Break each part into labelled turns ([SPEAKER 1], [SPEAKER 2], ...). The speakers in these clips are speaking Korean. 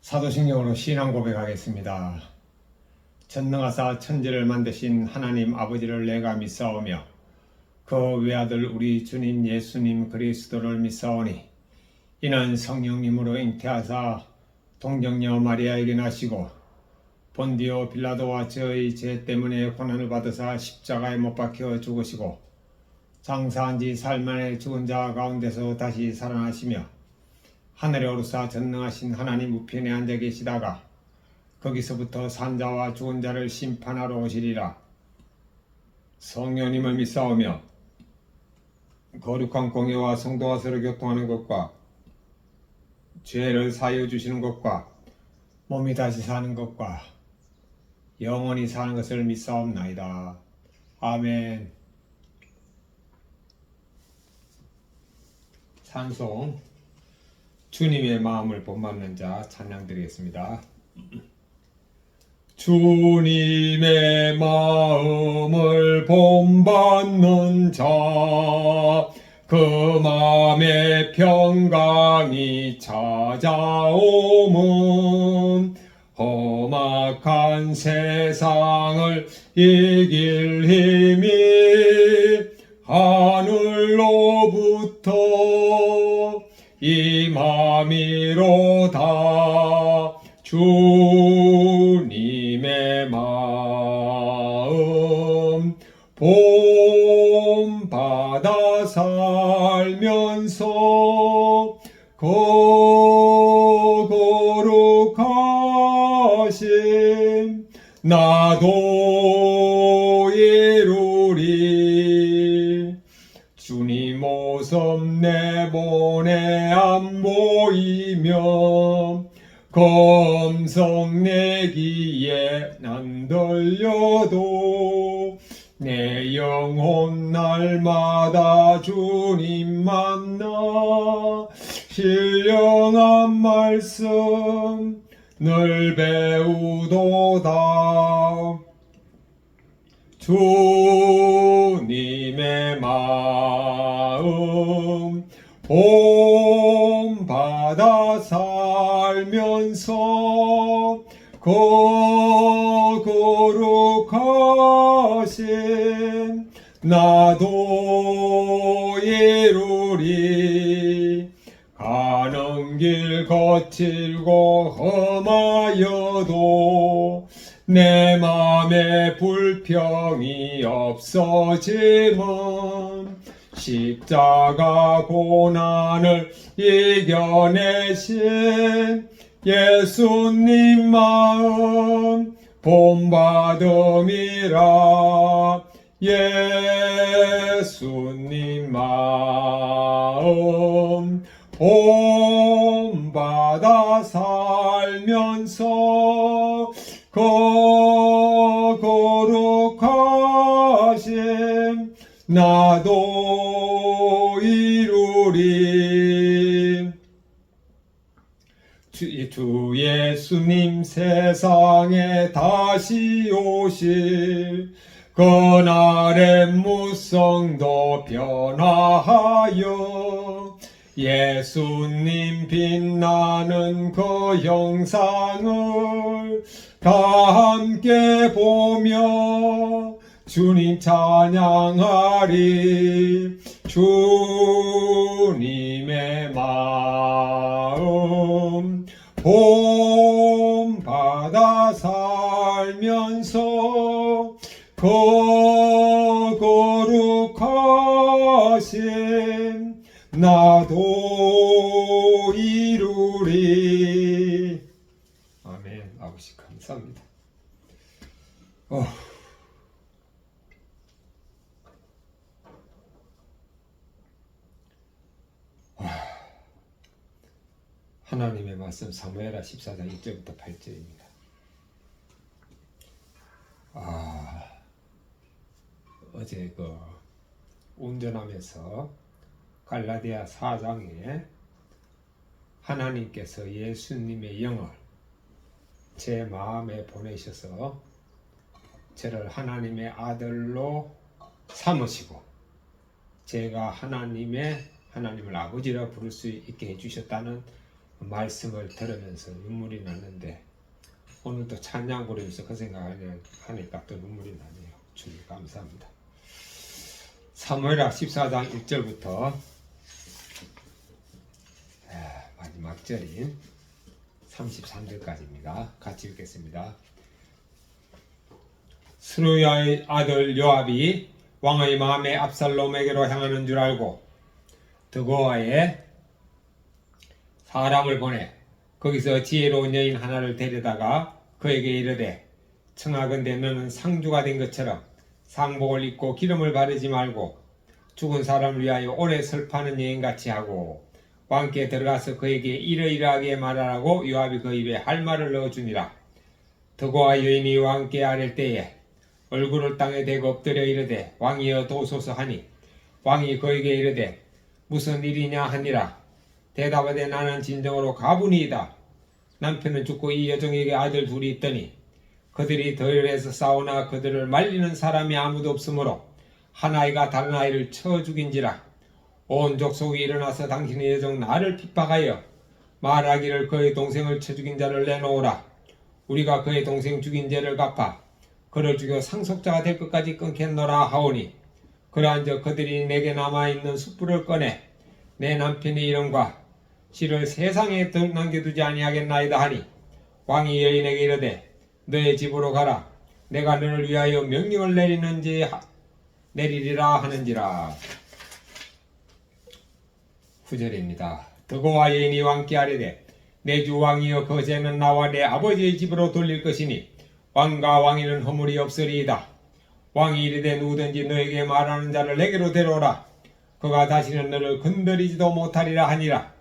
[SPEAKER 1] 사도신경으로 신앙 고백하겠습니다. 전능하사 천지를 만드신 하나님 아버지를 내가 믿사오며 그 외아들 우리 주님 예수님 그리스도를 믿사오니 이는 성령님으로 잉태하사 동정녀 마리아에게 나시고 본디오 빌라도와 저의 죄 때문에 고난을 받으사 십자가에 못 박혀 죽으시고 장사한 지 사흘 만에 죽은 자 가운데서 다시 살아나시며 하늘에 오르사 전능하신 하나님 우편에 앉아 계시다가 거기서부터 산자와 죽은 자를 심판하러 오시리라. 성령님을 믿사오며 거룩한 공예와 성도와 서로 교통하는 것과 죄를 사하여 주시는 것과 몸이 다시 사는 것과 영원히 사는 것을 믿사옵나이다. 아멘. 찬송 주님의 마음을 본받는 자 찬양 드리겠습니다. 주님의 마음을 본받는 자 그 마음에 평강이 찾아오면 험악한 세상을 이길 힘이 하늘로부터 임함이로다. 주님의 마음 본받아 살면서 거룩하심 나도 이루리. 주님 모습 내본에 안 보이며 검성 내기에 안 들려도 내 영혼 날마다 주님 만나 신령한 말씀 늘 배우도다. 주님의 마음 본받아 살면서 거룩하신 나도 이루리. 가는 길 거칠고 험하여도 내 맘에 불평이 없어지면 십자가 고난을 이겨내신 예수님 마음 본받음이라. 예수님 마음 본받아 살면서 거룩하심 나도 이루리. 주 예수님 세상에 다시 오실 그날의 무성도 변화하여 예수님 빛나는 그 형상을 다 함께 보며 주님 찬양하리. 주님의 마음 본받아 살면서 거룩하심 나도 이루리. 아멘. 아버지 감사합니다. 하나님의 말씀 사무엘하 14장 1절부터 8절입니다. 어제 운전하면서 갈라디아 4장에 하나님께서 예수님의 영을 제 마음에 보내셔서 저를 하나님의 아들로 삼으시고 제가 하나님을 아버지라 부를 수 있게 해주셨다는 말씀을 들으면서 눈물이 났는데 오늘도 찬양 부르면서 그 생각하니까 또 눈물이 나네요. 주님 감사합니다. 사무엘하 14장 1절부터 마지막 절인 33절까지입니다. 같이 읽겠습니다. 스루야의 아들 요압이 왕의 마음에 압살롬에게로 향하는 줄 알고 드고아에 사람을 보내 거기서 지혜로운 여인 하나를 데려다가 그에게 이르되 청하건대 너는 상주가 된 것처럼 상복을 입고 기름을 바르지 말고 죽은 사람을 위하여 오래 설파하는 여인같이 하고 왕께 들어가서 그에게 이러이러하게 말하라고 요압이 그 입에 할 말을 넣어주니라. 드고아 여인이 왕께 아랠 때에 얼굴을 땅에 대고 엎드려 이르되 왕이여 도우소서 하니 왕이 그에게 이르되 무슨 일이냐 하니라. 대답하되 나는 진정으로 가문이이다. 남편은 죽고 이 여종에게 아들 둘이 있더니 그들이 더일에서 싸우나 그들을 말리는 사람이 아무도 없으므로 한 아이가 다른 아이를 쳐 죽인지라. 온 족속이 일어나서 당신의 여종 나를 핍박하여 말하기를 그의 동생을 쳐 죽인 자를 내놓으라. 우리가 그의 동생 죽인 죄를 갚아 그를 죽여 상속자가 될 것까지 끊겠노라 하오니 그러한즉 그들이 내게 남아있는 숯불을 꺼내 내 남편의 이름과 시를 세상에 남겨두지 아니하겠나이다 하니 왕이 여인에게 이르되 너의 집으로 가라. 내가 너를 위하여 명령을 내리리라 하는지라. 9절입니다. 드고아 여인이 왕께 아뢰되 내 주 왕이여 그 죄는 나와 내 아버지의 집으로 돌릴 것이니 왕과 왕위는 허물이 없으리이다. 왕이 이르되 누구든지 너에게 말하는 자를 내게로 데려오라. 그가 다시는 너를 건드리지도 못하리라 하니라.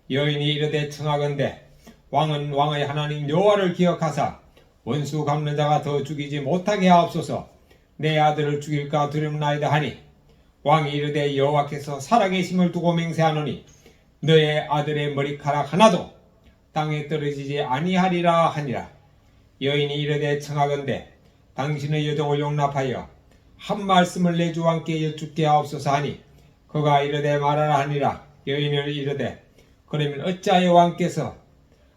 [SPEAKER 1] 여인이 이르되 청하건대 왕은 왕의 하나님 여호와를 기억하사 원수 갚는 자가 더 죽이지 못하게 하옵소서. 내 아들을 죽일까 두렵나이다 하니 왕이 이르되 여호와께서 살아계심을 두고 맹세하노니 너의 아들의 머리카락 하나도 땅에 떨어지지 아니하리라 하니라. 여인이 이르되 청하건대 당신의 여종을 용납하여 한 말씀을 내 주 왕께 여쭙게 하옵소서 하니 그가 이르되 말하라 하니라. 여인을 이르되 그러면 어찌하여 왕께서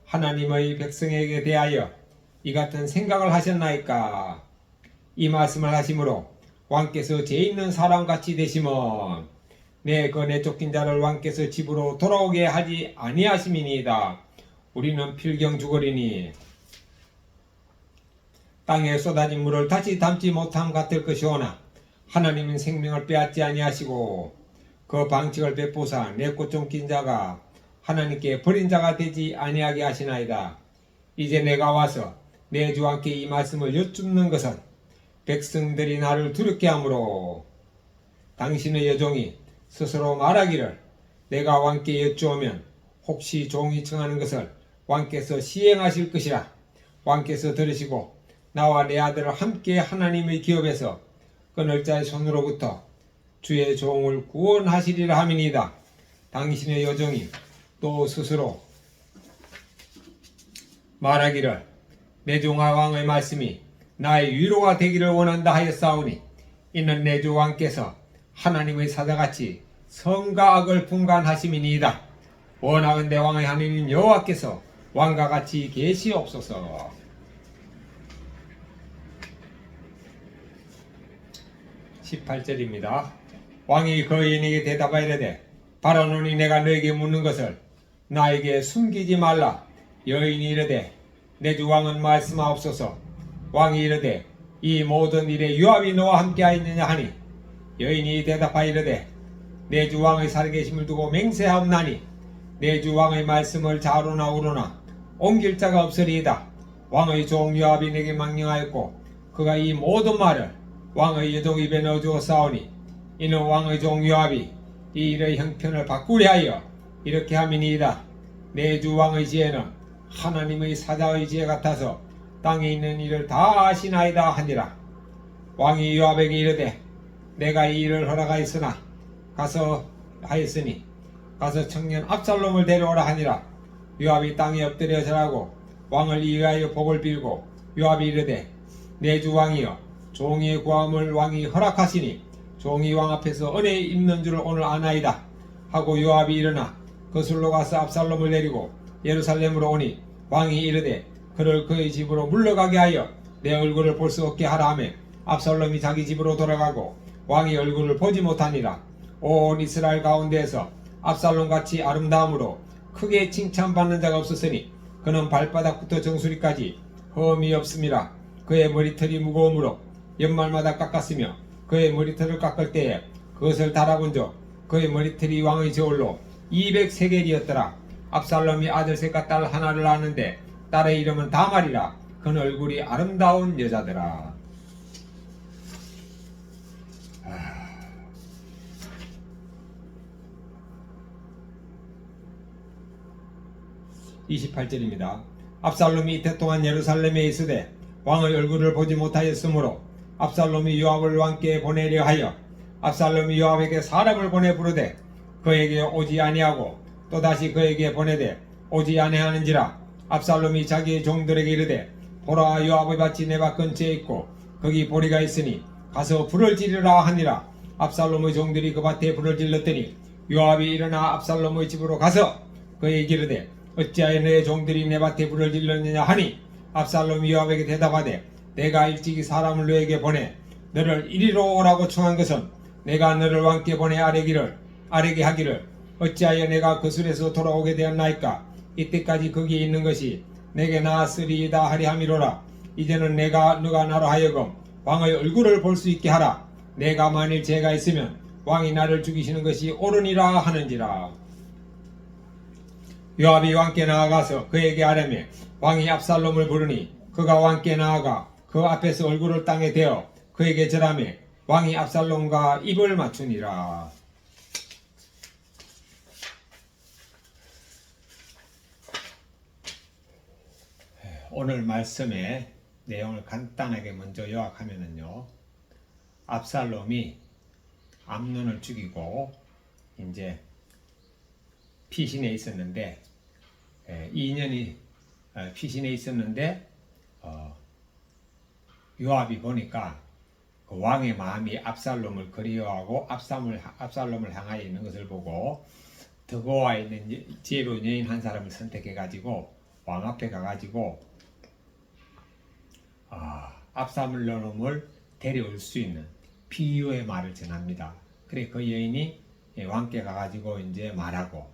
[SPEAKER 1] 하나님의 백성에게 대하여 이 같은 생각을 하셨나이까. 이 말씀을 하심으로 왕께서 죄 있는 사람같이 되시면 내 쫓긴 자를 왕께서 집으로 돌아오게 하지 아니하심이니이다. 우리는 필경 죽으리니 땅에 쏟아진 물을 다시 담지 못함 같을 것이오나 하나님은 생명을 빼앗지 아니하시고 그 방책을 베푸사 내 쫓긴 자가 하나님께 버린 자가 되지 아니하게 하시나이다. 이제 내가 와서 내 주 왕께 이 말씀을 여쭙는 것은 백성들이 나를 두렵게 하므로 당신의 여종이 스스로 말하기를 내가 왕께 여쭈오면 혹시 종이 청하는 것을 왕께서 시행하실 것이라. 왕께서 들으시고 나와 내 아들을 함께 하나님의 기업에서 끊을 자의 손으로부터 주의 종을 구원하시리라 함이니이다. 당신의 여종이 또 스스로 말하기를 내 주 왕의 말씀이 나의 위로가 되기를 원한다 하였사오니 이는 내 주 왕께서 하나님의 사자같이 선과 악을 분간하심이니이다. 원하건대 왕의 하나님 여호와께서 왕과 같이 계시옵소서. 18절입니다. 왕이 그 여인에게 대답하이르되 바라노니 내가 너에게 묻는 것을 나에게 숨기지 말라. 여인이 이르되 내 주 왕은 말씀하옵소서. 왕이 이르되 이 모든 일에 요압이 너와 함께하였느냐 하니 여인이 대답하이르되 내 주 왕의 살아계심을 두고 맹세하옵나니 내 주 왕의 말씀을 좌로나 우로나 옮길 자가 없으리이다. 왕의 종 요압이 내게 망령하였고 그가 이 모든 말을 왕의 여종 입에 넣어주었사오니 이는 왕의 종 요압이 이 일의 형편을 바꾸려 하여 이렇게 함이니이다. 내 주 왕의 지혜는 하나님의 사자의 지혜 같아서 땅에 있는 일을 다 아시나이다 하니라. 왕이 요압에게 이르되 내가 이 일을 허락하였으나 가서 청년 압살롬을 데려오라 하니라. 요압이 땅에 엎드려 절하고 왕을 위하여 복을 빌고 요압이 이르되 내 주 왕이여 종의 구함을 왕이 허락하시니 종이 왕 앞에서 은혜 입는 줄을 오늘 아나이다 하고 요압이 일어나 거슬러 가서 압살롬을 데리고 예루살렘으로 오니 왕이 이르되 그를 그의 집으로 물러가게 하여 내 얼굴을 볼 수 없게 하라 하며 압살롬이 자기 집으로 돌아가고 왕이 얼굴을 보지 못하니라. 온 이스라엘 가운데에서 압살롬같이 아름다움으로 크게 칭찬받는 자가 없었으니 그는 발바닥부터 정수리까지 흠이 없음이라. 그의 머리털이 무거우므로 연말마다 깎았으며 그의 머리털을 깎을 때에 그것을 달아본즉 그의 머리털이 왕의 저울로 200세겔이었더라. 압살롬이 아들 셋과 딸 하나를 낳았는데 딸의 이름은 다말이라. 그는 얼굴이 아름다운 여자더라. 28절입니다. 압살롬이 이태 동안 예루살렘에 있으되 왕의 얼굴을 보지 못하였으므로 압살롬이 요압을 왕께 보내려 하여 압살롬이 요압에게 사람을 보내 부르되 그에게 오지 아니하고 또다시 그에게 보내되 오지 아니하는지라. 압살롬이 자기의 종들에게 이르되 보라, 요압의 밭이 내 밭 근처에 있고 거기 보리가 있으니 가서 불을 지르라 하니라. 압살롬의 종들이 그 밭에 불을 질렀더니 요압이 일어나 압살롬의 집으로 가서 그에게 이르되 어찌하여 내 종들이 내 밭에 불을 질렀느냐 하니 압살롬이 요압에게 대답하되 내가 일찍이 사람을 너에게 보내 너를 이리로 오라고 청한 것은 내가 너를 왕께 보내 아뢰게 하기를 어찌하여 내가 거슬에서 돌아오게 되었나이까. 이때까지 거기에 있는 것이 내게 나았으리이다 하리 함이로라. 이제는 누가 나로 하여금 왕의 얼굴을 볼 수 있게 하라. 내가 만일 죄가 있으면 왕이 나를 죽이시는 것이 옳으니라 하는지라. 요압이 왕께 나아가서 그에게 아뢰며 왕이 압살롬을 부르니 그가 왕께 나아가 그 앞에서 얼굴을 땅에 대어 그에게 절하며 왕이 압살롬과 입을 맞추니라. 오늘 말씀의 내용을 간단하게 먼저 요약하면은요, 압살롬이 암논을 죽이고 이제 피신해 있었는데 2년이 피신해 있었는데 요압이 보니까 그 왕의 마음이 압살롬을 그리워하고 압살롬을 향하여 있는 것을 보고 드고아에 있는 지혜로운 여인 한 사람을 선택해 가지고 왕 앞에 가가지고 압살롬을 데려올 수 있는 비유의 말을 전합니다. 그래 그 여인이 왕께 가가지고 이제 말하고,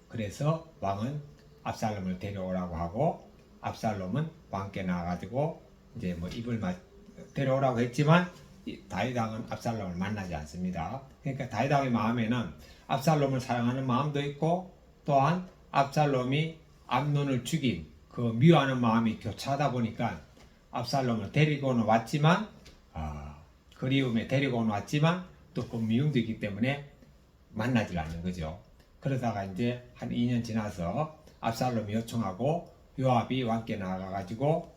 [SPEAKER 1] 그래서 왕은 압살롬을 데려오라고 하고 압살롬은 왕께 나가가지고 이제 뭐 데려오라고 했지만 다윗 왕은 압살롬을 만나지 않습니다. 그러니까 다윗 왕의 마음에는 압살롬을 사랑하는 마음도 있고 또한 압살롬이 암논을 죽인 그 미워하는 마음이 교차하다 보니까 압살롬을 데리고는 왔지만 그리움에 데리고는 왔지만 또 그 미움도 있기 때문에 만나질 않는 거죠. 그러다가 이제 한 2년 지나서 압살롬이 요청하고 요압이 왕께 나가가지고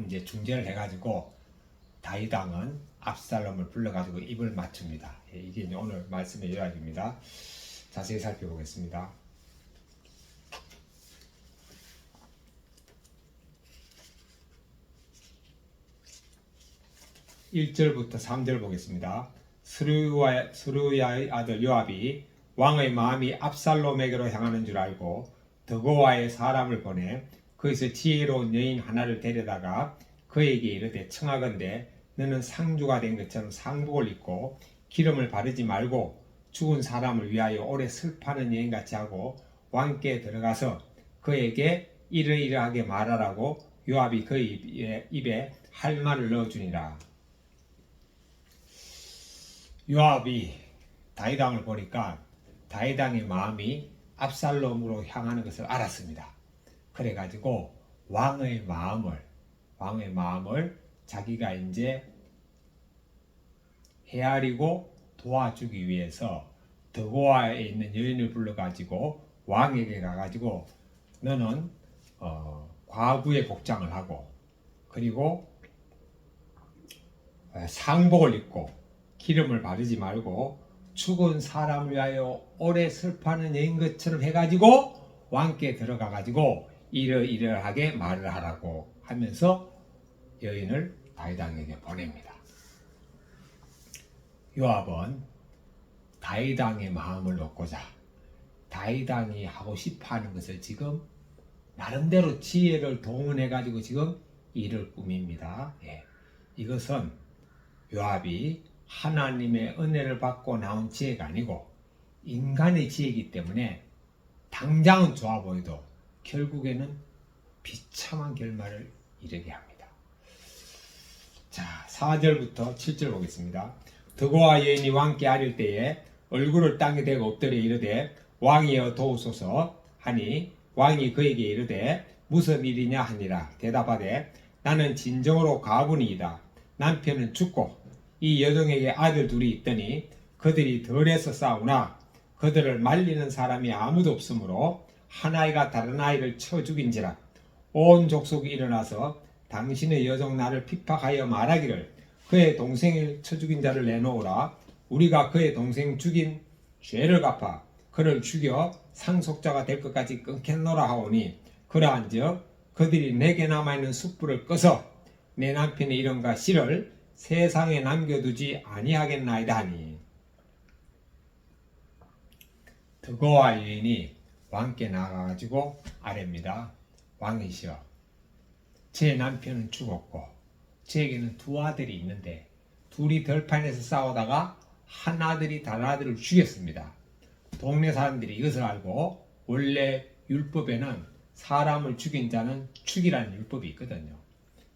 [SPEAKER 1] 이제 중재를 해가지고 다윗 왕은 압살롬을 불러가지고 입을 맞춥니다. 이게 이제 오늘 말씀의 요약입니다. 자세히 살펴보겠습니다. 1절부터 3절 보겠습니다. 스루야의 아들 요압이 왕의 마음이 압살롬에게로 향하는 줄 알고 드고아의 사람을 보내 거기서 지혜로운 여인 하나를 데려다가 그에게 이르되 청하건대 너는 상주가 된 것처럼 상복을 입고 기름을 바르지 말고 죽은 사람을 위하여 오래 슬퍼하는 여인같이 하고 왕께 들어가서 그에게 이러이러하게 말하라고 요압이 그의 입에 할 말을 넣어주니라. 요압이 다윗 왕을 보니까 다윗 왕의 마음이 압살롬으로 향하는 것을 알았습니다. 그래가지고 왕의 마음을 자기가 이제 헤아리고 도와주기 위해서 드고아에 있는 여인을 불러가지고 왕에게 가가지고 너는 과부의 복장을 하고 그리고 상복을 입고 기름을 바르지 말고 죽은 사람을 위하여 오래 슬퍼하는 여인 것처럼 해가지고 왕께 들어가가지고 이러이러하게 말을 하라고 하면서 여인을 다윗 왕에게 보냅니다. 요압은 다윗 왕의 마음을 얻고자 다윗왕이 하고 싶어하는 것을 지금 나름대로 지혜를 동원해 가지고 지금 이를 꾸밉니다. 예. 이것은 요압이 하나님의 은혜를 받고 나온 지혜가 아니고 인간의 지혜이기 때문에 당장은 좋아 보여도 결국에는 비참한 결말을 이르게 합니다. 자, 4절부터 7절 보겠습니다. 드고와 여인이 왕께 아릴 때에 얼굴을 땅에 대고 엎드려 이르되 왕이여 도우소서 하니 왕이 그에게 이르되 무슨 일이냐 하니라. 대답하되 나는 진정으로 가분이이다. 남편은 죽고 이 여종에게 아들 둘이 있더니 그들이 덜해서 싸우나 그들을 말리는 사람이 아무도 없으므로 한 아이가 다른 아이를 쳐 죽인지라. 온 족속이 일어나서 당신의 여종 나를 핍박하여 말하기를 그의 동생을 쳐 죽인 자를 내놓으라. 우리가 그의 동생 죽인 죄를 갚아 그를 죽여 상속자가 될 것까지 끊겠노라 하오니 그러한즉 그들이 내게 남아있는 숯불을 꺼서 내 남편의 이름과 씨를 세상에 남겨두지 아니하겠나이다 하니. 드고와 여인이 왕께 나가가지고 아뢰입니다. 왕이시여, 제 남편은 죽었고 제게는 두 아들이 있는데 둘이 들판에서 싸우다가 한 아들이 다른 아들을 죽였습니다. 동네 사람들이 이것을 알고 원래 율법에는 사람을 죽인 자는 죽이라는 율법이 있거든요.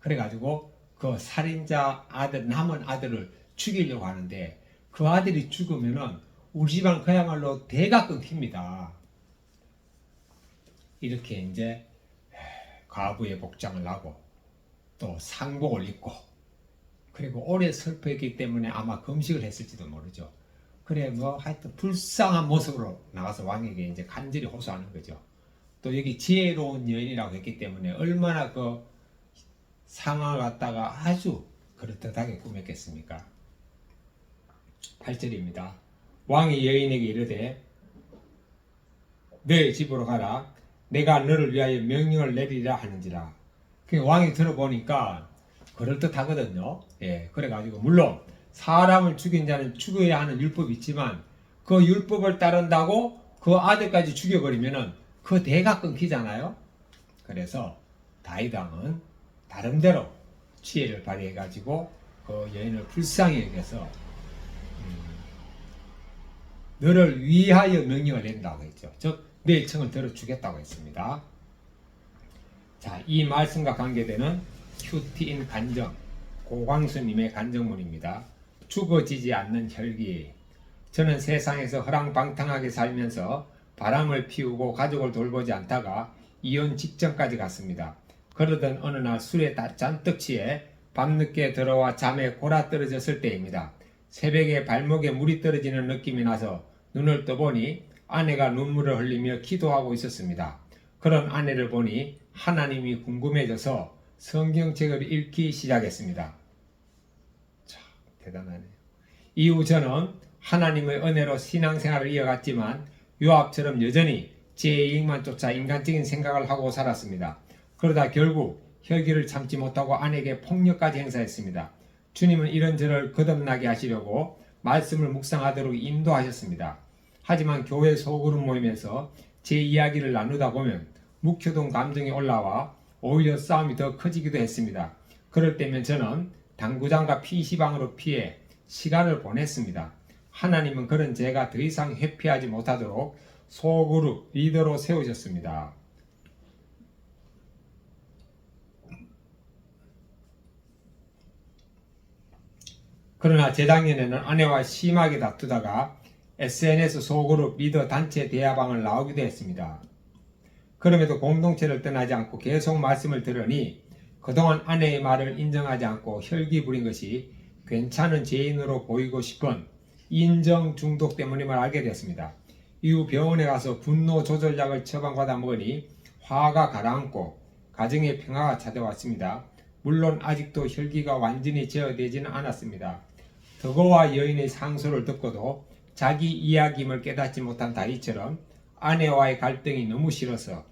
[SPEAKER 1] 그래가지고 그 살인자 아들, 남은 아들을 죽이려고 하는데 그 아들이 죽으면은 우리 집안 그야말로 대가 끊깁니다. 이렇게 이제 과부의 복장을 하고 또 상복을 입고 그리고 오래 슬퍼했기 때문에 아마 금식을 했을지도 모르죠. 그래 뭐 하여튼 불쌍한 모습으로 나가서 왕에게 이제 간절히 호소하는 거죠. 또 여기 지혜로운 여인이라고 했기 때문에 얼마나 그 상황을 갖다가 아주 그럴듯하게 꾸몄겠습니까? 8절입니다. 왕이 여인에게 이르되 너의 집으로 가라. 내가 너를 위하여 명령을 내리라 하는지라. 왕이 들어보니까 그럴듯하거든요. 예, 그래가지고 물론 사람을 죽인 자는 죽어야 하는 율법이 있지만 그 율법을 따른다고 그 아들까지 죽여버리면은 그 대가 끊기잖아요. 그래서 다윗 왕은 다른대로 지혜를 발휘해가지고 그 여인을 불쌍히 여겨서 너를 위하여 명령을 낸다고 했죠. 즉 내 청을 들어주겠다고 했습니다. 자, 이 말씀과 관계되는 큐티인 간정, 고광수님의 간정문입니다. 죽어지지 않는 혈기. 저는 세상에서 허랑방탕하게 살면서 바람을 피우고 가족을 돌보지 않다가 이혼 직전까지 갔습니다. 그러던 어느 날 술에 잔뜩 취해 밤늦게 들어와 잠에 골아떨어졌을 때입니다. 새벽에 발목에 물이 떨어지는 느낌이 나서 눈을 떠보니 아내가 눈물을 흘리며 기도하고 있었습니다. 그런 아내를 보니 하나님이 궁금해져서 성경책을 읽기 시작했습니다. 참 대단하네요. 이후 저는 하나님의 은혜로 신앙생활을 이어갔지만 요압처럼 여전히 제 이익만 쫓아 인간적인 생각을 하고 살았습니다. 그러다 결국 혈기를 참지 못하고 아내에게 폭력까지 행사했습니다. 주님은 이런 저를 거듭나게 하시려고 말씀을 묵상하도록 인도하셨습니다. 하지만 교회 소그룹 모임에서 제 이야기를 나누다 보면 묵혀둔 감정이 올라와 오히려 싸움이 더 커지기도 했습니다. 그럴 때면 저는 당구장과 PC방으로 피해 시간을 보냈습니다. 하나님은 그런 제가 더 이상 회피하지 못하도록 소그룹 리더로 세우셨습니다. 그러나 재작년에는 아내와 심하게 다투다가 SNS 소그룹 리더 단체 대화방을 나오기도 했습니다. 그럼에도 공동체를 떠나지 않고 계속 말씀을 들으니 그동안 아내의 말을 인정하지 않고 혈기 부린 것이 괜찮은 죄인으로 보이고 싶은 인정 중독 때문임을 알게 되었습니다. 이후 병원에 가서 분노 조절약을 처방받아 먹으니 화가 가라앉고 가정의 평화가 찾아왔습니다. 물론 아직도 혈기가 완전히 제어되지는 않았습니다. 드고와 여인의 상소를 듣고도 자기 이야기임을 깨닫지 못한 다윗처럼 아내와의 갈등이 너무 싫어서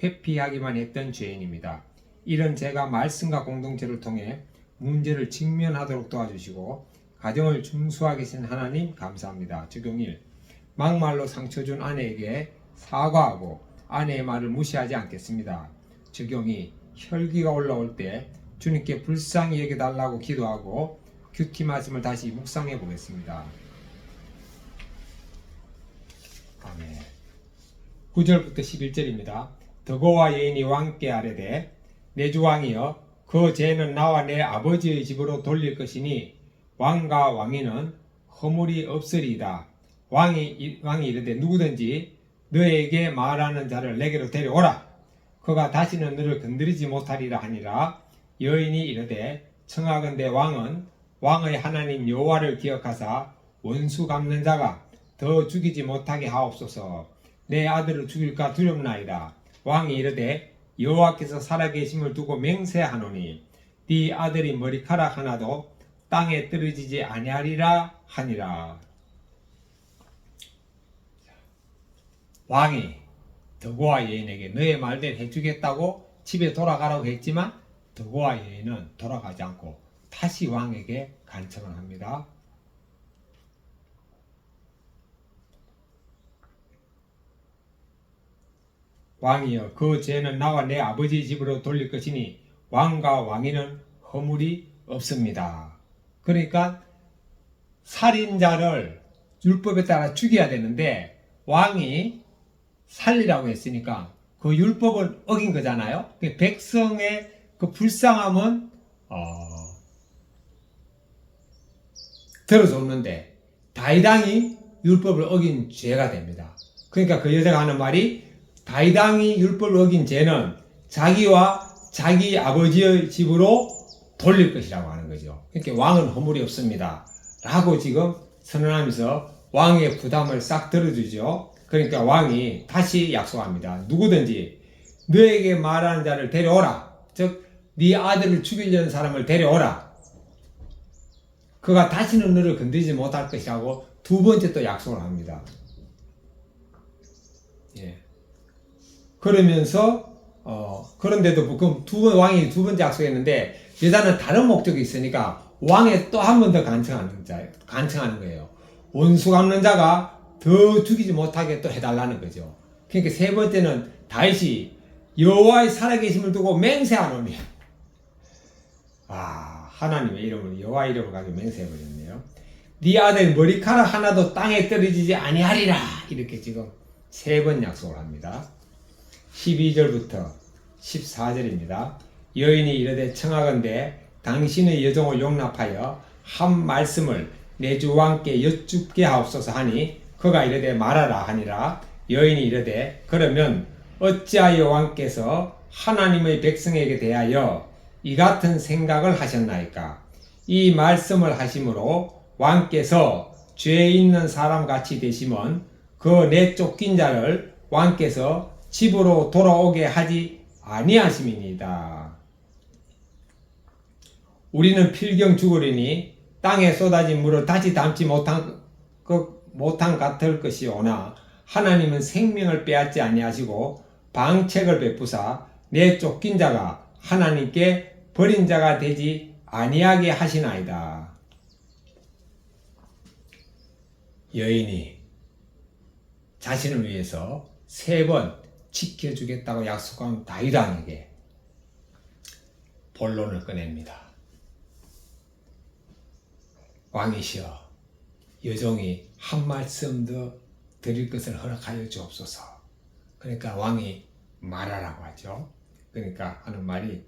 [SPEAKER 1] 회피하기만 했던 죄인입니다. 이런 제가 말씀과 공동체를 통해 문제를 직면하도록 도와주시고 가정을 중수하게 하신 하나님 감사합니다. 적용 1. 막말로 상처 준 아내에게 사과하고 아내의 말을 무시하지 않겠습니다. 적용이 혈기가 올라올 때 주님께 불쌍히 여겨달라고 기도하고 큐티 말씀을 다시 묵상해 보겠습니다. 아멘. 9절부터 11절입니다. 더고와 여인이 왕께 아뢰되 내 주 왕이여 그 죄는 나와 내 아버지의 집으로 돌릴 것이니 왕과 왕위는 허물이 없으리이다. 왕이 이르되 누구든지 너에게 말하는 자를 내게로 데려오라. 그가 다시는 너를 건드리지 못하리라 하니라. 여인이 이르되 청하건대 왕은 왕의 하나님 여호와를 기억하사 원수 갚는 자가 더 죽이지 못하게 하옵소서. 내 아들을 죽일까 두렵나이다. 왕이 이르되 여호와께서 살아계심을 두고 맹세하노니 네 아들이 머리카락 하나도 땅에 떨어지지 아니하리라 하니라. 왕이 더고와 여인에게 너의 말대로 해주겠다고 집에 돌아가라고 했지만 더고와 여인은 돌아가지 않고 다시 왕에게 간청을 합니다. 왕이여 그 죄는 나와 내 아버지 집으로 돌릴 것이니 왕과 왕위는 허물이 없습니다. 그러니까 살인자를 율법에 따라 죽여야 되는데 왕이 살리라고 했으니까 그 율법을 어긴 거잖아요. 백성의 그 불쌍함은 들어줬는데 다이당이 율법을 어긴 죄가 됩니다. 그러니까 그 여자가 하는 말이 다이당이 율법을 어긴 죄는 자기와 자기 아버지의 집으로 돌릴 것이라고 하는 거죠. 그러니까 왕은 허물이 없습니다 라고 지금 선언하면서 왕의 부담을 싹 들어주죠. 그러니까 왕이 다시 약속합니다. 누구든지 너에게 말하는 자를 데려오라. 즉 네 아들을 죽이려는 사람을 데려오라. 그가 다시는 너를 건드리지 못할 것이라고 두 번째 또 약속을 합니다. 예. 그러면서 그런데도 그럼 왕이 두 번째 약속했는데 여자는 다른 목적이 있으니까 왕에 또 한 번 더 간청하는 거예요. 원수 갚는 자가 더 죽이지 못하게 또 해달라는 거죠. 그러니까 세 번째는 다시 여호와의 살아계심을 두고 맹세하노니 하나님의 이름을 여호와 이름을 가지고 맹세해버렸네요. 네 아들 머리카락 하나도 땅에 떨어지지 아니하리라. 이렇게 지금 세 번 약속을 합니다. 12절부터 14절입니다. 여인이 이르되 청하건대 당신의 여종을 용납하여 한 말씀을 내 주 왕께 여쭙게 하옵소서 하니 그가 이르되 말하라 하니라. 여인이 이르되 그러면 어찌하여 왕께서 하나님의 백성에게 대하여 이 같은 생각을 하셨나이까? 이 말씀을 하심으로 왕께서 죄 있는 사람같이 되시면 그 내 쫓긴 자를 왕께서 집으로 돌아오게 하지 아니하심이니이다. 우리는 필경 죽으리니 땅에 쏟아진 물을 다시 담지 못한 같을 것이오나 하나님은 생명을 빼앗지 아니하시고 방책을 베푸사 내 쫓긴 자가 하나님께 버린 자가 되지 아니하게 하시나이다. 여인이 자신을 위해서 세 번 지켜주겠다고 약속한 다윗왕에게 본론을 꺼냅니다. 왕이시여 여종이 한 말씀 더 드릴 것을 허락하여 주옵소서. 그러니까 왕이 말하라고 하죠. 그러니까 하는 말이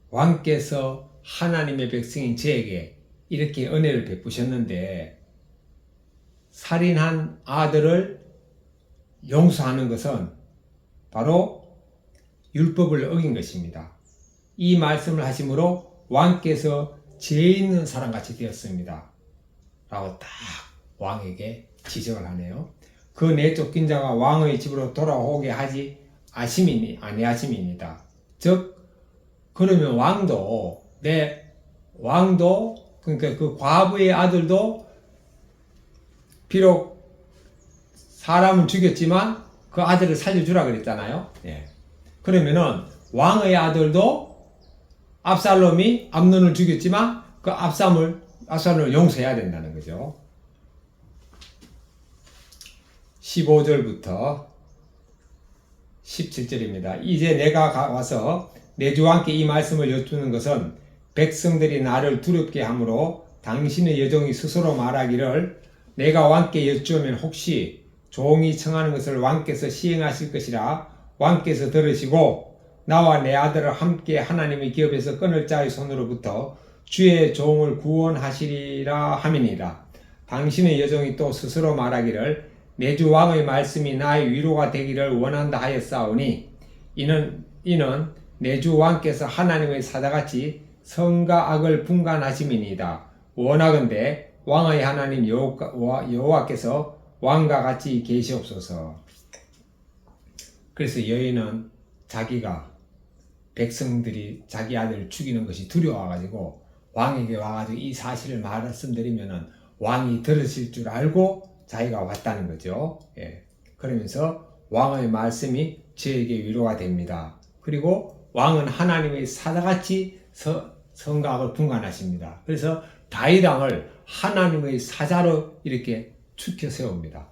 [SPEAKER 1] 왕께서 하나님의 백성인 저에게 이렇게 은혜를 베푸셨는데 살인한 아들을 용서하는 것은 바로 율법을 어긴 것입니다. 이 말씀을 하심으로 왕께서 죄 있는 사람같이 되었습니다. 라고 딱 왕에게 지적을 하네요. 그 내 쫓긴 자가 왕의 집으로 돌아오게 하지 아니하심이니이다. 즉 그러면 왕도 그러니까 그 과부의 아들도 비록 사람을 죽였지만 그 아들을 살려주라 그랬잖아요. 예. 그러면은 왕의 아들도 압살롬이 암논을 죽였지만 그 압살롬을 용서해야 된다는 거죠. 15절부터 17절입니다. 이제 내가 와서 내 주와 함께 이 말씀을 여쭈는 것은 백성들이 나를 두렵게 하므로 당신의 여종이 스스로 말하기를 내가 왕께 여쭈면 혹시 종이 청하는 것을 왕께서 시행하실 것이라 왕께서 들으시고 나와 내 아들을 함께 하나님의 기업에서 끊을 자의 손으로부터 주의 종을 구원하시리라 함이니라. 당신의 여종이 또 스스로 말하기를 내 주 왕의 말씀이 나의 위로가 되기를 원한다 하였사오니 이는 내 주 왕께서 하나님의 사자같이 선과 악을 분간하심이니이다. 원하건대 왕의 하나님 여호와께서 왕과 같이 계시옵소서. 그래서 여인은 자기가 백성들이 자기 아들을 죽이는 것이 두려워가지고 왕에게 와가지고 이 사실을 말씀드리면은 왕이 들으실 줄 알고 자기가 왔다는 거죠. 예. 그러면서 왕의 말씀이 저에게 위로가 됩니다. 그리고 왕은 하나님의 사자같이 선과 악을 분간하십니다. 그래서 다윗 왕을 하나님의 사자로 이렇게 추켜 세웁니다.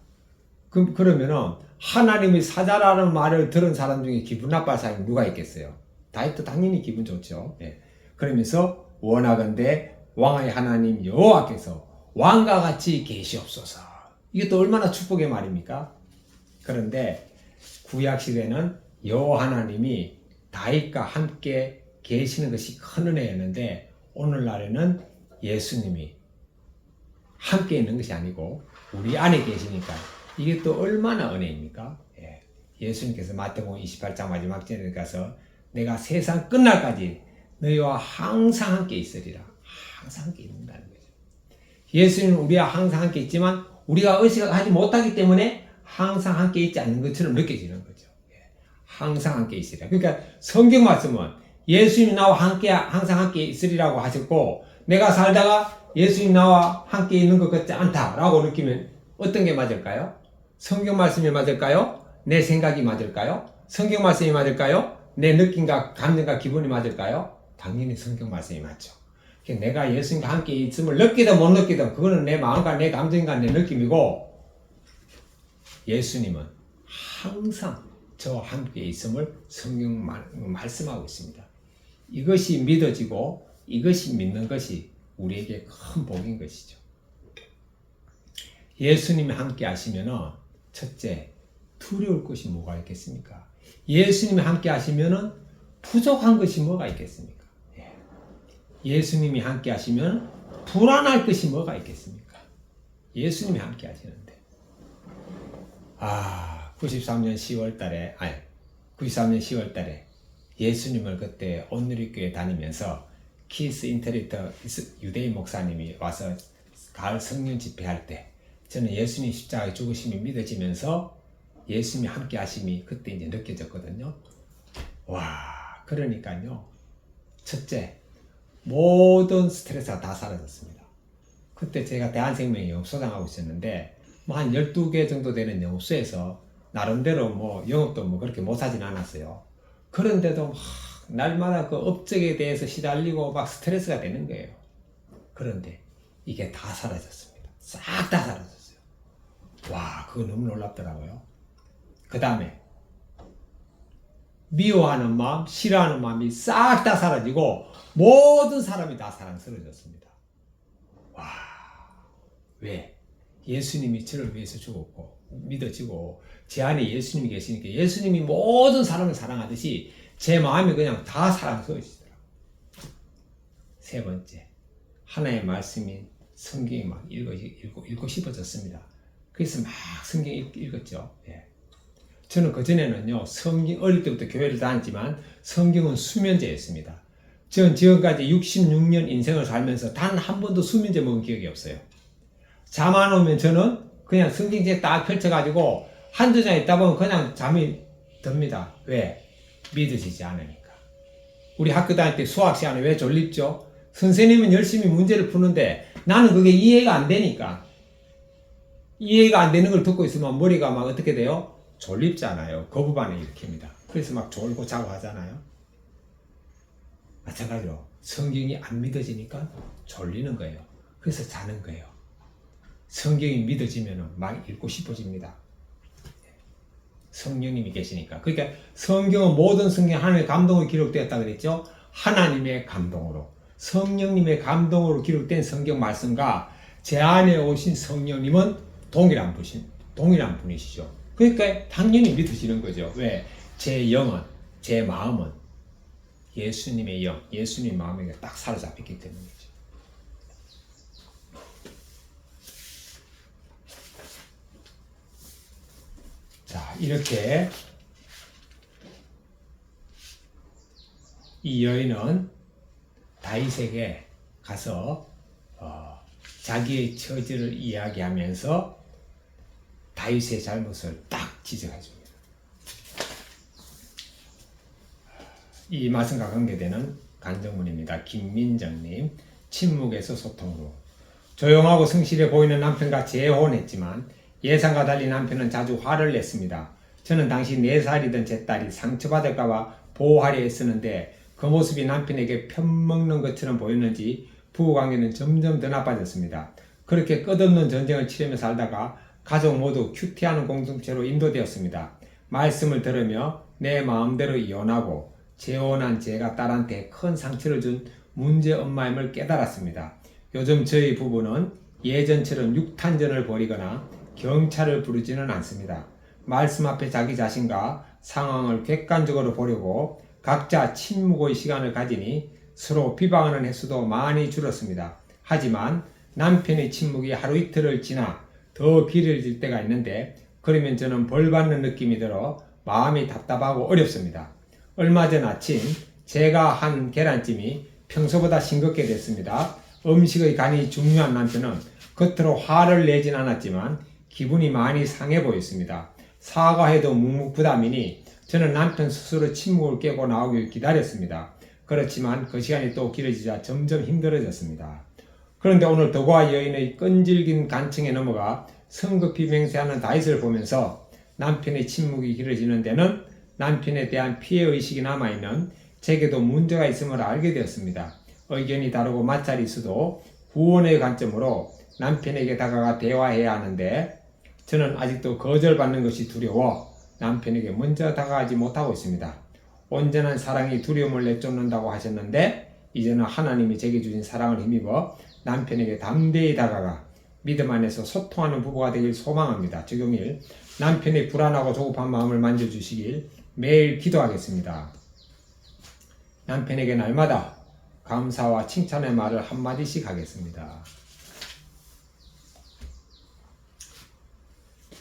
[SPEAKER 1] 그러면은 하나님의 사자라는 말을 들은 사람 중에 기분 나빠할 사람이 누가 있겠어요? 다윗도 당연히 기분 좋죠. 예. 그러면서 원하건대 왕의 하나님 여호와께서 왕과 같이 계시옵소서. 이게 또 얼마나 축복의 말입니까? 그런데 구약 시대는 여호와 하나님이 다윗과 함께 계시는 것이 큰 은혜였는데 오늘날에는 예수님이 함께 있는 것이 아니고 우리 안에 계시니까 이게 또 얼마나 은혜입니까? 예. 예수님께서 마태복음 28장 마지막 절에 가서 내가 세상 끝날까지 너희와 항상 함께 있으리라. 항상 함께 있는다는 거죠. 예수님은 우리와 항상 함께 있지만 우리가 의식하지 못하기 때문에 항상 함께 있지 않는 것처럼 느껴지는 거죠. 예. 항상 함께 있으리라. 그러니까 성경 말씀은 예수님이 나와 항상 함께 있으리라고 하셨고 내가 살다가 예수님 나와 함께 있는 것 같지 않다라고 느끼면 어떤 게 맞을까요? 성경 말씀이 맞을까요? 내 생각이 맞을까요? 성경 말씀이 맞을까요? 내 느낌과 감정과 기분이 맞을까요? 당연히 성경 말씀이 맞죠. 내가 예수님과 함께 있음을 느끼든 못 느끼든 그거는 내 마음과 내 감정과 내 느낌이고 예수님은 항상 저와 함께 있음을 성경 말씀하고 있습니다. 이것이 믿어지고 이것이 믿는 것이 우리에게 큰 복인 것이죠. 예수님이 함께 하시면 첫째, 두려울 것이 뭐가 있겠습니까? 예수님이 함께 하시면 부족한 것이 뭐가 있겠습니까? 예수님이 함께 하시면 불안할 것이 뭐가 있겠습니까? 예수님이 함께 하시는데 93년 10월 달에 예수님을 그때 온누리교회 다니면서 키스 인터리터 유대인 목사님이 와서 가을 성령 집회할 때 저는 예수님 십자가의 죽으심이 믿어지면서 예수님이 함께 하심이 그때 이제 느껴졌거든요. 그러니까요. 첫째, 모든 스트레스가 다 사라졌습니다. 그때 제가 대한생명 영업소장하고 있었는데 한 12개 정도 되는 영업소에서 나름대로 영업도 그렇게 못하진 않았어요. 그런데도 날마다 그 업적에 대해서 시달리고 막 스트레스가 되는 거예요. 그런데 이게 다 사라졌습니다. 싹 다 사라졌어요. 그거 너무 놀랍더라고요. 그 다음에 미워하는 마음, 싫어하는 마음이 싹 다 사라지고 모든 사람이 다 사랑스러워졌습니다. 왜? 예수님이 저를 위해서 죽었고 믿어지고 제 안에 예수님이 계시니까 예수님이 모든 사람을 사랑하듯이 제 마음이 그냥 다 사랑스러워지더라고요. 세 번째, 하나의 말씀이 성경이 막 읽고 싶어졌습니다. 그래서 막 성경 읽었죠. 예. 저는 그전에는요, 어릴 때부터 교회를 다녔지만 성경은 수면제였습니다. 전 지금까지 66년 인생을 살면서 단 한 번도 수면제 먹은 기억이 없어요. 잠 안 오면 저는 그냥 성경책 딱 펼쳐가지고 한두 장 있다 보면 그냥 잠이 듭니다. 왜? 믿어지지 않으니까. 우리 학교 다닐 때 수학 시간에 왜 졸립죠? 선생님은 열심히 문제를 푸는데 나는 그게 이해가 안 되니까. 이해가 안 되는 걸 듣고 있으면 머리가 막 어떻게 돼요? 졸립잖아요. 거부반응 일으킵니다. 그래서 막 졸고 자고 하잖아요. 마찬가지로 성경이 안 믿어지니까 졸리는 거예요. 그래서 자는 거예요. 성경이 믿어지면 막 읽고 싶어집니다. 성령님이 계시니까. 그러니까 성경은 모든 성경 하나님의 감동으로 기록되었다 그랬죠. 하나님의 감동으로, 성령님의 감동으로 기록된 성경 말씀과 제 안에 오신 성령님은 동일한 분이시죠. 그러니까 당연히 믿으시는 거죠. 왜? 제 영은, 제 마음은 예수님의 영, 예수님 마음에 딱 사로잡혔기 때문이죠. 자, 이렇게 이 여인은 다윗에게 가서 자기의 처지를 이야기하면서 다윗의 잘못을 딱 지적해 줍니다. 이 말씀과 관계되는 간증문입니다. 김민정님, 침묵에서 소통으로. 조용하고 성실해 보이는 남편과 재혼했지만 예상과 달리 남편은 자주 화를 냈습니다. 저는 당시 4살이던 제 딸이 상처받을까봐 보호하려 애쓰는데 그 모습이 남편에게 편먹는 것처럼 보였는지 부부관계는 점점 더 나빠졌습니다. 그렇게 끝없는 전쟁을 치르며 살다가 가족 모두 큐티하는 공동체로 인도되었습니다. 말씀을 들으며 내 마음대로 이혼하고 재혼한 제가 딸한테 큰 상처를 준 문제 엄마임을 깨달았습니다. 요즘 저희 부부는 예전처럼 육탄전을 벌이거나 경찰을 부르지는 않습니다. 말씀 앞에 자기 자신과 상황을 객관적으로 보려고 각자 침묵의 시간을 가지니 서로 비방하는 횟수도 많이 줄었습니다. 하지만 남편의 침묵이 하루 이틀을 지나 더 길어질 때가 있는데 그러면 저는 벌받는 느낌이 들어 마음이 답답하고 어렵습니다. 얼마 전 아침 제가 한 계란찜이 평소보다 싱겁게 됐습니다. 음식의 간이 중요한 남편은 겉으로 화를 내진 않았지만 기분이 많이 상해 보였습니다. 사과해도 묵묵부담이니 저는 남편 스스로 침묵을 깨고 나오길 기다렸습니다. 그렇지만 그 시간이 또 길어지자 점점 힘들어졌습니다. 그런데 오늘 더과 여인의 끈질긴 간청에 넘어가 성급히 맹세하는 다윗을 보면서 남편의 침묵이 길어지는 데는 남편에 대한 피해의식이 남아있는 제게도 문제가 있음을 알게 되었습니다. 의견이 다르고 마찰이 있어도 구원의 관점으로 남편에게 다가가 대화해야 하는데 저는 아직도 거절받는 것이 두려워 남편에게 먼저 다가가지 못하고 있습니다. 온전한 사랑이 두려움을 내쫓는다고 하셨는데 이제는 하나님이 제게 주신 사랑을 힘입어 남편에게 담대히 다가가 믿음 안에서 소통하는 부부가 되길 소망합니다. 적용일 남편의 불안하고 조급한 마음을 만져주시길 매일 기도하겠습니다. 남편에게 날마다 감사와 칭찬의 말을 한마디씩 하겠습니다.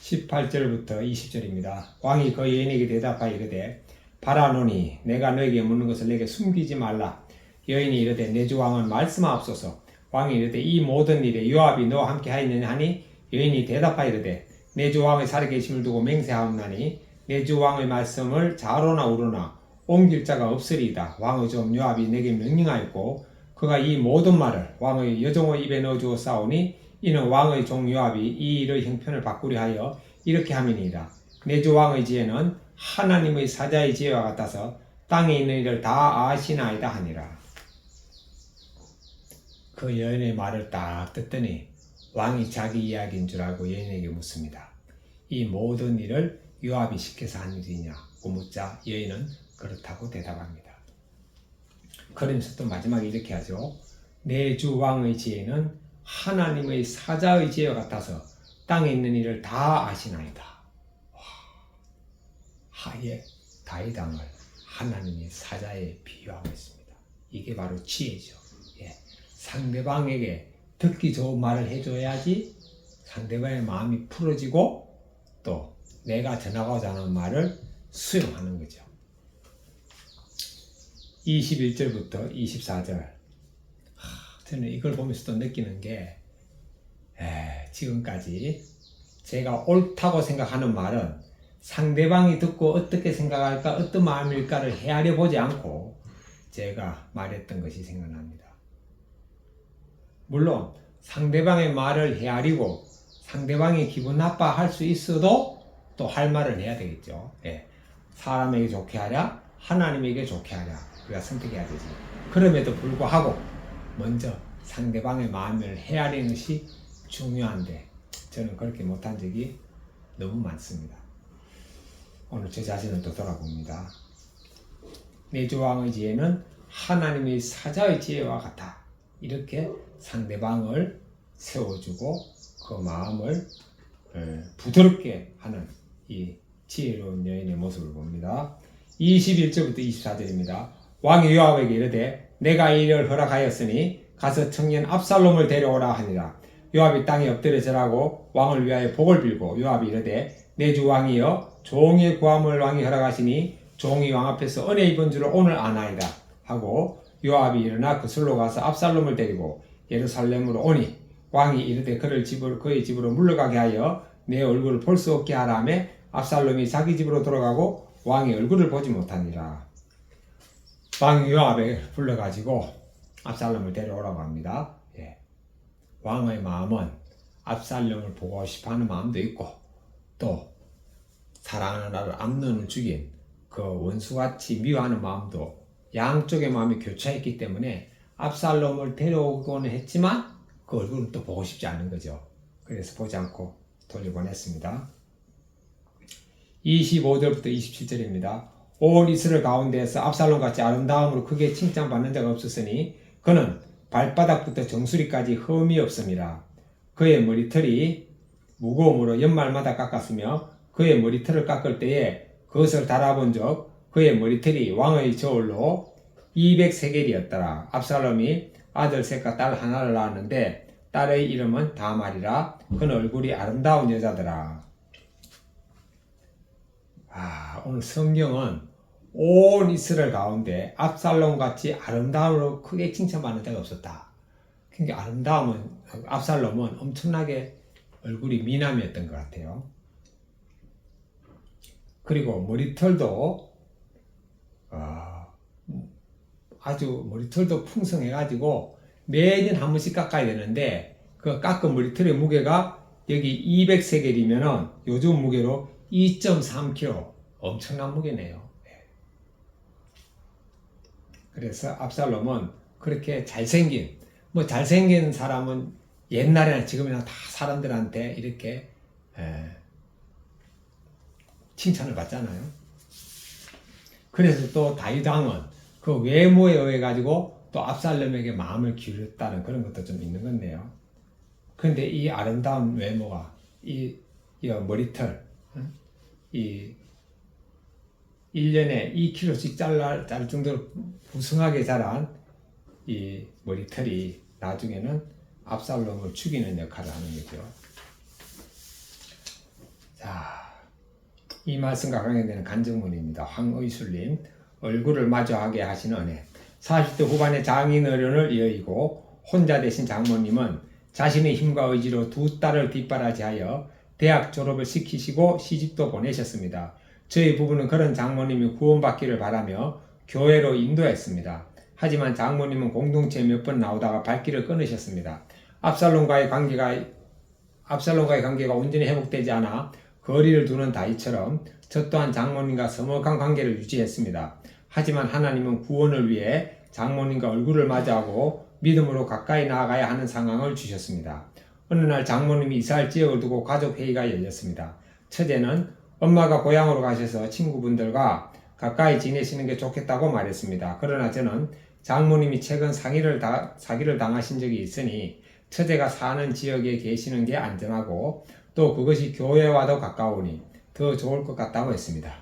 [SPEAKER 1] 18절부터 20절입니다. 왕이 그 여인에게 대답하여 이르되 바라노니 내가 너에게 묻는 것을 내게 숨기지 말라. 여인이 이르되 내 주 왕은 말씀하옵소서. 왕이 이르되 이 모든 일에 요압이 너와 함께 하였느냐 하니 여인이 대답하여 이르되 내 주 왕의 살아계심을 두고 맹세하옵나니 내 주 왕의 말씀을 좌로나 우로나 옮길 자가 없으리이다. 왕의 종 요압이 내게 명령하였고 그가 이 모든 말을 왕의 여종의 입에 넣어주어 싸우니 이는 왕의 종 요압이 이 일의 형편을 바꾸려 하여 이렇게 함이니이다. 내 주 왕의 지혜는 하나님의 사자의 지혜와 같아서 땅에 있는 일을 다 아시나이다 하니라. 그 여인의 말을 딱 듣더니 왕이 자기 이야기인 줄 알고 여인에게 묻습니다. 이 모든 일을 요압이 시켜서 한 일이냐고 묻자 여인은 그렇다고 대답합니다. 그러면서 또 마지막에 이렇게 하죠. 내 주 왕의 지혜는 하나님의 사자의 지혜와 같아서 땅에 있는 일을 다 아시나이다. 하에 다윗 왕을 하나님의 사자에 비유하고 있습니다. 이게 바로 지혜죠. 상대방에게 듣기 좋은 말을 해줘야지 상대방의 마음이 풀어지고 또 내가 전하고자 하는 말을 수용하는 거죠. 21절부터 24절. 저는 이걸 보면서도 느끼는 게 지금까지 제가 옳다고 생각하는 말은 상대방이 듣고 어떻게 생각할까 어떤 마음일까를 헤아려 보지 않고 제가 말했던 것이 생각납니다. 물론 상대방의 말을 헤아리고 상대방이 기분 나빠할 수 있어도 또 할 말을 해야 되겠죠. 사람에게 좋게 하랴 하나님에게 좋게 하랴 우리가 선택해야 되지. 그럼에도 불구하고 먼저 상대방의 마음을 헤아리는 것이 중요한데 저는 그렇게 못한 적이 너무 많습니다. 오늘 저 자신을 또 돌아봅니다. 내 주 왕의 지혜는 하나님의 사자의 지혜와 같아. 이렇게 상대방을 세워주고 그 마음을 부드럽게 하는 이 지혜로운 여인의 모습을 봅니다. 21절부터 24절입니다. 왕이 요압에게 이르되 내가 이 일을 허락하였으니 가서 청년 압살롬을 데려오라 하니라. 요압이 땅에 엎드려 절하고 왕을 위하여 복을 빌고 요압이 이르되 내 주 왕이여 종의 구함을 왕이 허락하시니 종이 왕 앞에서 은혜 입은 줄을 오늘 아나이다 하고 요압이 일어나 그슬로 가서 압살롬을 데리고 예루살렘으로 오니 왕이 이르되 그의 집으로 물러가게 하여 내 얼굴을 볼 수 없게 하라며 압살롬이 자기 집으로 돌아가고 왕의 얼굴을 보지 못하니라. 왕이 요압을 불러가지고 압살롬을 데려오라고 합니다. 왕의 마음은 압살롬을 보고 싶어하는 마음도 있고 또 사랑하는 아들 암논을 죽인 그 원수같이 미워하는 마음도 양쪽의 마음이 교차했기 때문에 압살롬을 데려오고는 했지만 그 얼굴은 또 보고 싶지 않은 거죠. 그래서 보지 않고 돌려보냈습니다. 25절부터 27절입니다. 온 이스라엘 가운데에서 압살롬같이 아름다움으로 크게 칭찬받는 자가 없었으니 그는 발바닥부터 정수리까지 흠이 없음이라. 그의 머리털이 무거움으로 연말마다 깎았으며 그의 머리털을 깎을 때에 그것을 달아본 적 그의 머리털이 왕의 저울로 200세겔이었더라. 압살롬이 아들 셋과 딸 하나를 낳았는데 딸의 이름은 다말이라. 그는 얼굴이 아름다운 여자더라. 오늘 성경은 온 이스라엘 가운데 압살롬같이 아름다움으로 크게 칭찬받는 자가 없었다. 그러니까 압살롬은 엄청나게 얼굴이 미남이었던 것 같아요. 그리고 머리털도 아주 머리털도 풍성해가지고 매년 한 번씩 깎아야 되는데 그 깎은 머리털의 무게가 여기 200세겔이면은 요즘 무게로 2.3kg 엄청난 무게네요. 그래서 압살롬은 그렇게 잘생긴 사람은 옛날에나 지금이나 다 사람들한테 이렇게 칭찬을 받잖아요. 그래서 또 다윗 왕은 그 외모에 의해 가지고 또 압살롬에게 마음을 기울였다는 그런 것도 좀 있는 건데요. 그런데 이 아름다운 외모가 이 머리털 이 1년에 2kg씩 자를 정도로 부성하게 자란 이 머리털이 나중에는 압살롬을 죽이는 역할을 하는 거죠. 자, 이 말씀과 관계되는 간증문입니다. 황의술님, 얼굴을 마주하게 하시는 은혜. 40대 후반의 장인 어른을 여의고 혼자 되신 장모님은 자신의 힘과 의지로 두 딸을 뒷바라지하여 대학 졸업을 시키시고 시집도 보내셨습니다. 저희 부부는 그런 장모님이 구원받기를 바라며 교회로 인도했습니다. 하지만 장모님은 공동체에 몇 번 나오다가 발길을 끊으셨습니다. 압살롬과의 관계가 온전히 회복되지 않아 거리를 두는 다윗처럼 저 또한 장모님과 서먹한 관계를 유지했습니다. 하지만 하나님은 구원을 위해 장모님과 얼굴을 마주하고 믿음으로 가까이 나아가야 하는 상황을 주셨습니다. 어느 날 장모님이 이사할 지역을 두고 가족회의가 열렸습니다. 첫째는 엄마가 고향으로 가셔서 친구분들과 가까이 지내시는 게 좋겠다고 말했습니다. 그러나 저는 장모님이 최근 사기를 당하신 적이 있으니 처제가 사는 지역에 계시는 게 안전하고 또 그것이 교회와도 가까우니 더 좋을 것 같다고 했습니다.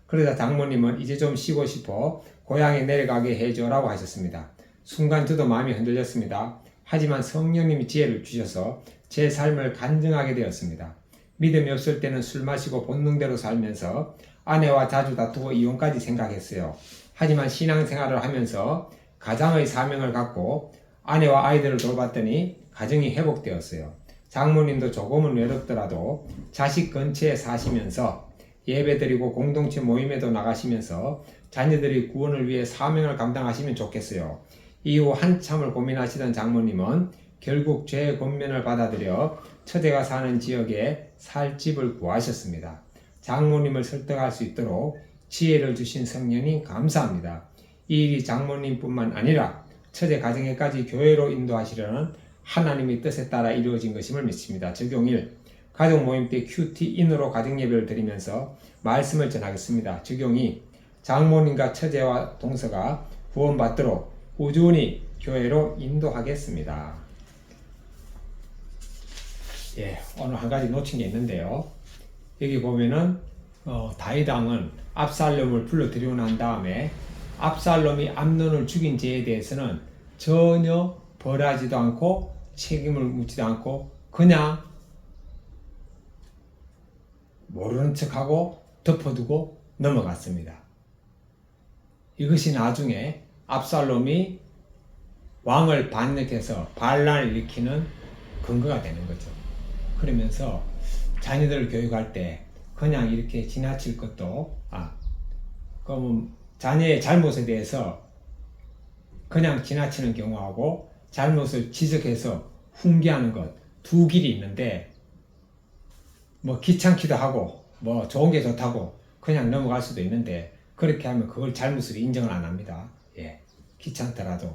[SPEAKER 1] 그러자 장모님은 이제 좀 쉬고 싶어 고향에 내려가게 해줘라고 하셨습니다. 순간 저도 마음이 흔들렸습니다. 하지만 성령님이 지혜를 주셔서 제 삶을 간증하게 되었습니다. 믿음이 없을 때는 술 마시고 본능대로 살면서 아내와 자주 다투고 이혼까지 생각했어요. 하지만 신앙생활을 하면서 가장의 사명을 갖고 아내와 아이들을 돌봤더니 가정이 회복되었어요. 장모님도 조금은 외롭더라도 자식 근처에 사시면서 예배드리고 공동체 모임에도 나가시면서 자녀들이 구원을 위해 사명을 감당하시면 좋겠어요. 이후 한참을 고민하시던 장모님은 결국 죄의 권면을 받아들여 처제가 사는 지역에 살 집을 구하셨습니다. 장모님을 설득할 수 있도록 지혜를 주신 성령님 감사합니다. 이 일이 장모님뿐만 아니라 처제 가정에까지 교회로 인도하시려는 하나님의 뜻에 따라 이루어진 것임을 믿습니다. 적용 1. 가족 모임 때 큐티인으로 가정 예배를 드리면서 말씀을 전하겠습니다. 적용이 장모님과 처제와 동서가 구원받도록 꾸준히 교회로 인도하겠습니다. 예, 오늘 한 가지 놓친 게 있는데요. 여기 보면은 다윗 왕은 압살롬을 불러들이고 난 다음에 압살롬이 암논을 죽인 죄에 대해서는 전혀 벌하지도 않고 책임을 묻지도 않고 그냥 모르는 척하고 덮어두고 넘어갔습니다. 이것이 나중에 압살롬이 왕을 반역해서 반란을 일으키는 근거가 되는 거죠. 그러면서 자녀들을 교육할 때 그냥 이렇게 지나칠 것도 그러면 자녀의 잘못에 대해서 그냥 지나치는 경우하고 잘못을 지적해서 훈계하는 것 두 길이 있는데 뭐 귀찮기도 하고 뭐 좋은 게 좋다고 그냥 넘어갈 수도 있는데 그렇게 하면 그걸 잘못을 인정을 안 합니다. 예, 귀찮더라도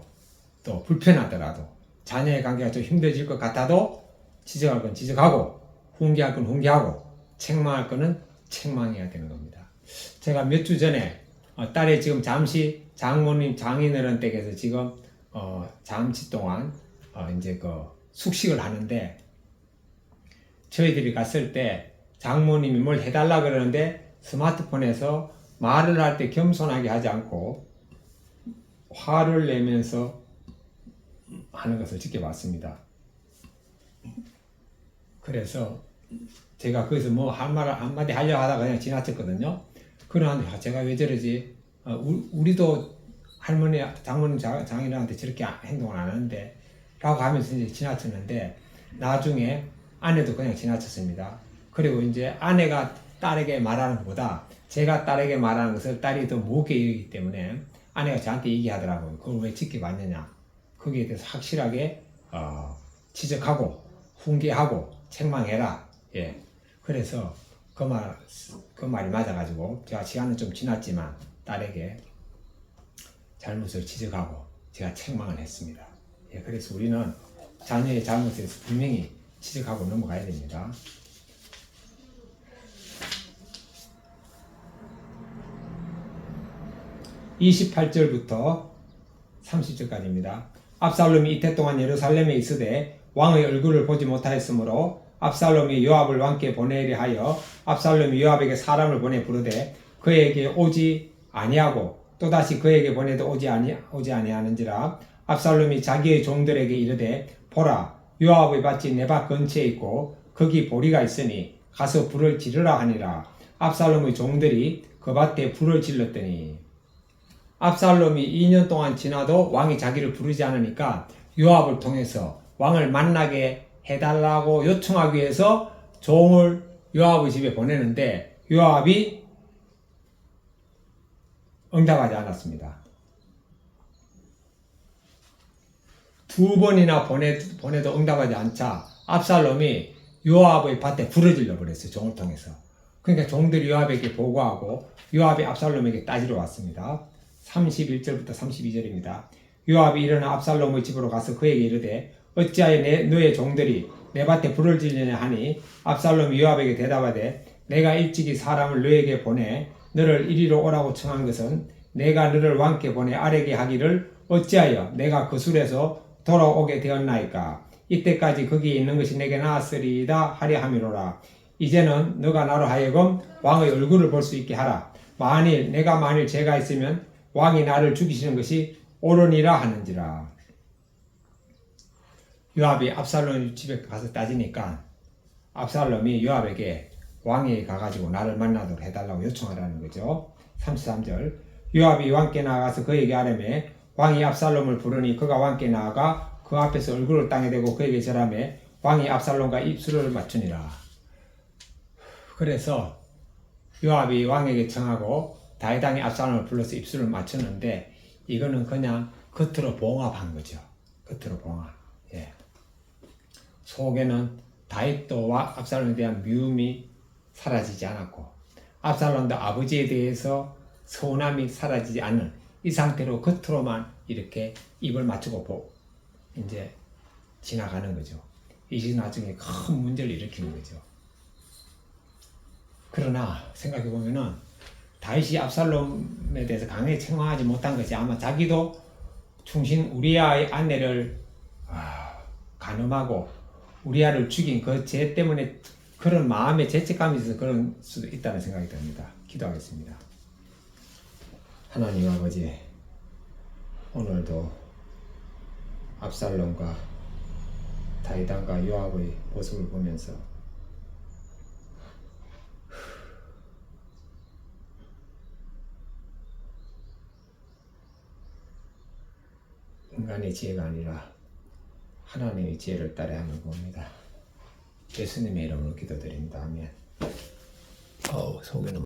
[SPEAKER 1] 또 불편하더라도 자녀의 관계가 좀 힘들어질 것 같아도 지적할 건 지적하고 훈계할 건 훈계하고 책망할 거는 책망해야 되는 겁니다. 제가 몇 주 전에 딸이 지금 잠시 장모님 장인어른 댁에서 지금 잠시 동안 이제 그 숙식을 하는데 저희들이 갔을 때 장모님이 뭘 해달라 그러는데 스마트폰에서 말을 할 때 겸손하게 하지 않고 화를 내면서 하는 것을 지켜봤습니다. 그래서 제가 거기서 뭐 한마디 하려고 하다가 그냥 지나쳤거든요. 그러는데 제가 왜 저러지? 우리도 할머니, 장모님, 장인어른한테 저렇게 행동을 안 하는데 라고 하면서 이제 지나쳤는데 나중에 아내도 그냥 지나쳤습니다. 그리고 이제 아내가 딸에게 말하는 것보다 제가 딸에게 말하는 것을 딸이 더 무겁게 여기기 때문에 아내가 저한테 얘기하더라고요. 그걸 왜 지켜봤느냐. 거기에 대해서 확실하게 지적하고 훈계하고 책망해라. 예. 그래서 그 말이 맞아가지고 제가 시간은 좀 지났지만 딸에게 잘못을 지적하고 제가 책망을 했습니다. 예. 그래서 우리는 자녀의 잘못에 대해서 분명히 지적하고 넘어가야 됩니다. (28절부터) (30절까지입니다) 압살롬이 이태 동안 예루살렘에 있으되 왕의 얼굴을 보지 못하였으므로 압살롬이 요압을 왕께 보내려 하여 압살롬이 요압에게 사람을 보내 부르되 그에게 오지 아니하고 또다시 그에게 보내도 오지 아니하는지라. 압살롬이 자기의 종들에게 이르되 보라, 요압의 밭이 내 밭 근처에 있고 거기 보리가 있으니 가서 불을 지르라 하니라. 압살롬의 종들이 그 밭에 불을 질렀더니 압살롬이 2년 동안 지나도 왕이 자기를 부르지 않으니까 요압을 통해서 왕을 만나게 해달라고 요청하기 위해서 종을 요압의 집에 보내는데 요압이 응답하지 않았습니다. 두 번이나 보내도 응답하지 않자 압살롬이 요압의 밭에 불을 질러 버렸어요. 종을 통해서. 그러니까 종들이 요압에게 보고하고 요압이 압살롬에게 따지러 왔습니다. 31절부터 32절입니다. 요압이 일어나 압살롬의 집으로 가서 그에게 이르되 어찌하여 너의 종들이 내 밭에 불을 지르냐 하니 압살롬이 요압에게 대답하되 내가 일찍이 사람을 너에게 보내 너를 이리로 오라고 청한 것은 내가 너를 왕께 보내 아뢰게 하기를 어찌하여 내가 그 술에서 돌아오게 되었나이까. 이때까지 거기에 있는 것이 내게 나았으리이다 하려 함이로라. 이제는 너가 나로 하여금 왕의 얼굴을 볼 수 있게 하라. 내가 만일 죄가 있으면 왕이 나를 죽이시는 것이 옳으니라 하는지라. 요압이 압살롬 집에 가서 따지니까 압살롬이 요압에게 왕에게 가가지고 나를 만나도록 해달라고 요청하라는 거죠. 33절 요압이 왕께 나아가서 그에게 아뢰매 왕이 압살롬을 부르니 그가 왕께 나아가 그 앞에서 얼굴을 땅에 대고 그에게 절하매 왕이 압살롬과 입술을 맞추니라. 그래서 요압이 왕에게 청하고 다윗 왕이 압살롬을 불러서 입술을 맞추는데 이거는 그냥 겉으로 봉합한 거죠. 겉으로 봉합. 예. 속에는 다윗도 압살롬에 대한 미움이 사라지지 않았고 압살롬도 아버지에 대해서 서운함이 사라지지 않은 이 상태로 겉으로만 이렇게 입을 맞추고 이제 지나가는 거죠. 이것이 나중에 큰 문제를 일으키는 거죠. 그러나 생각해 보면은 다윗이 압살롬에 대해서 강하게 책망하지 못한 것이 아마 자기도 충신 우리아의 아내를 간음하고 우리아를 죽인 그 죄 때문에 그런 마음의 죄책감이 있어서 그런 수도 있다는 생각이 듭니다. 기도하겠습니다. 하나님 아버지, 오늘도 압살롬과 다윗과 요압의 모습을 보면서 인간의 지혜가 아니라 하나님의 지혜를 따라야 하는 겁니다. 예수님의 이름으로 기도드립니다. 아멘. 속에는